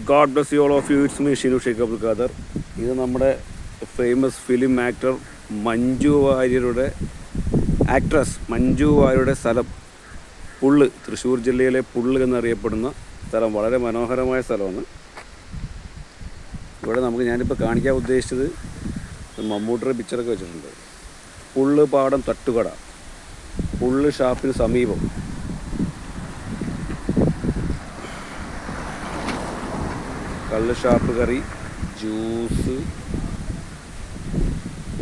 God bless you all of you. It's me, Shinu Sheikh Abdul Qadir. ഇത് നമ്മുടെ famous film actor Manju വാര്യരുടെ actress Manju വാര്യരുടെ സ്ഥലം പുള്ള്, തൃശ്ശൂർ ജില്ലയിലെ പുള്ള് എന്നറിയപ്പെടുന്ന സ്ഥലം. വളരെ മനോഹരമായ സ്ഥലമാണ്. ഇവിടെ ഞാനിപ്പോൾ കാണിക്കാൻ ഉദ്ദേശിച്ചത് മമ്മൂട്ടിയുടെ പിക്ചറൊക്കെ വെച്ചിട്ടുണ്ട്. പുള്ള് പാടം തട്ടുകട, പുള്ള് ഷാപ്പിന് സമീപം. കള്ള് ഷാപ്പ്, കറി, ജ്യൂസ്,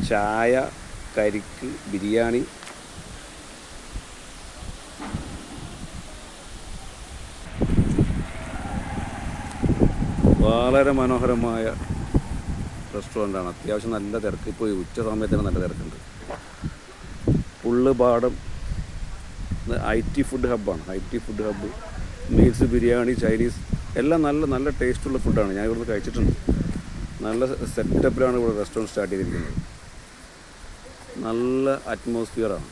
ചായ, കരിക്ക്, ബിരിയാണി. വളരെ മനോഹരമായ റെസ്റ്റോറൻ്റാണ്. അത്യാവശ്യം നല്ല തിരക്ക്. ഇപ്പോൾ ഉച്ച സമയത്തിന് നല്ല തിരക്കുണ്ട്. പുള്ള് പാടം IT ഫുഡ് ഹബ്ബാണ്. IT food hub. Meals, biryani, Chinese എല്ലാം നല്ല ടേസ്റ്റുള്ള ഫുഡാണ്. ഞാൻ ഇവിടുന്ന് കഴിച്ചിട്ടുണ്ട്. നല്ല സെറ്റപ്പിലാണ് ഇവിടെ റെസ്റ്റോറൻറ്റ് സ്റ്റാർട്ട് ചെയ്തിരിക്കുന്നത്. നല്ല അറ്റ്മോസ്ഫിയറാണ്.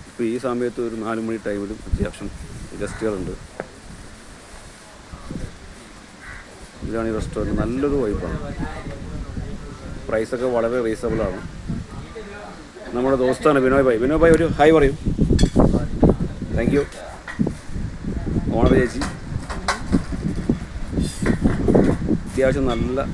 ഇപ്പോൾ ഈ സമയത്ത് ഒരു 4 മണി ടൈമിലും അത്യാവശ്യം ഗസ്റ്റുകളുണ്ട്. ഇതാണ് ഈ റെസ്റ്റോറൻറ്റ്. നല്ലൊരു വൈബാണ്. പ്രൈസൊക്കെ വളരെ റീസണബിളാണ്. നമ്മുടെ ദോസ്താണ് വിനോയ് ഭായ്. വിനോയ് ഭായ് ഒരു ഹായ് പറയും. Thank you. ഓണർ ചേച്ചി. അത്യാവശ്യം നല്ല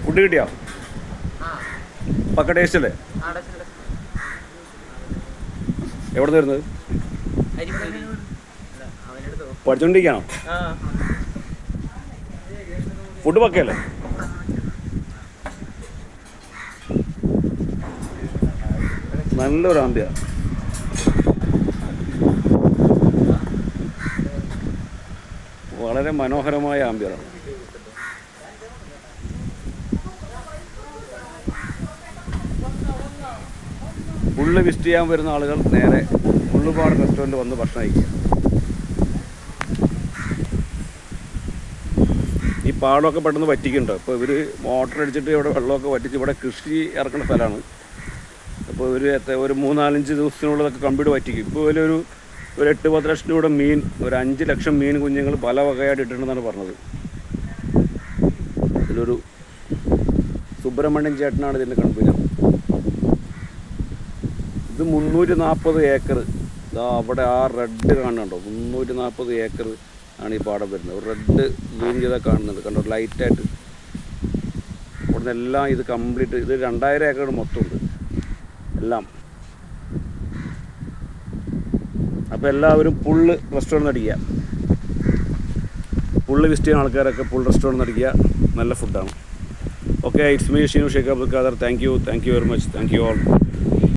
ഫുഡ് കിട്ടിയോ? പക്ക ടേസ്റ്റ് അല്ലേ? എവിടെ നിന്ന് വരുന്നത്? പഠിച്ചോണ്ടിരിക്കുകയാണോ? ഫുഡ് പക്കയല്ലേ? നല്ലൊരു ആംബ്യ. വളരെ മനോഹരമായ ആംബ്യറാണ്. പുള്ള് വിസിറ്റ് ചെയ്യാൻ വരുന്ന ആളുകൾ നേരെ പുള്ളുപാട് റെസ്റ്റോറൻറ്റ് വന്ന് ഭക്ഷണം കഴിക്കുക. ഈ പാടമൊക്കെ പെട്ടെന്ന് വറ്റിക്കുന്നുണ്ട്. അപ്പോൾ ഇവർ മോട്ടർ അടിച്ചിട്ട് ഇവിടെ വെള്ളമൊക്കെ വറ്റിച്ച് ഇവിടെ കൃഷി ഇറക്കുന്ന സ്ഥലമാണ്. അപ്പോൾ ഒരു 3-4-5 ദിവസത്തിനുള്ളതൊക്കെ കമ്പ്ലീറ്റ് വറ്റിക്കും. ഇപ്പോൾ ഒരു 8-10 ലക്ഷം രൂപയുടെ മീൻ, ഒരു 5 ലക്ഷം മീൻ കുഞ്ഞുങ്ങൾ പല വകയായിട്ട് ഇട്ടിട്ടുണ്ടെന്നാണ് പറഞ്ഞത്. ഇതിലൊരു സുബ്രഹ്മണ്യൻ ചേട്ടനാണ് ഇതിൻ്റെ കൺവീനർ. ഇത് 340 ഏക്കർ. അവിടെ ആ റെഡ് കാണുന്നുണ്ടോ? 340 ഏക്കർ ആണ് ഈ പാടം വരുന്നത്. ഒരു റെഡ് ഗ്രീൻ ചെയ്താൽ കാണുന്നുണ്ട്, കണ്ടോ? ലൈറ്റായിട്ട് അവിടെ നിന്നെല്ലാം ഇത് കംപ്ലീറ്റ്. ഇത് 2000 ഏക്കർ മൊത്തമുണ്ട് എല്ലാം. അപ്പോൾ എല്ലാവരും പുള്ള് റെസ്റ്റോറൻറ്റ് അടിക്കുക. പുള്ള് വിസിറ്റ് ചെയ്യുന്ന ആൾക്കാരൊക്കെ പുള്ള് റെസ്റ്റോറൻറ്റ് അടിക്കുക. നല്ല ഫുഡാണ്. Okay, it's me Shinu Sheikh Abdul Khader. Thank you very much. Thank you all.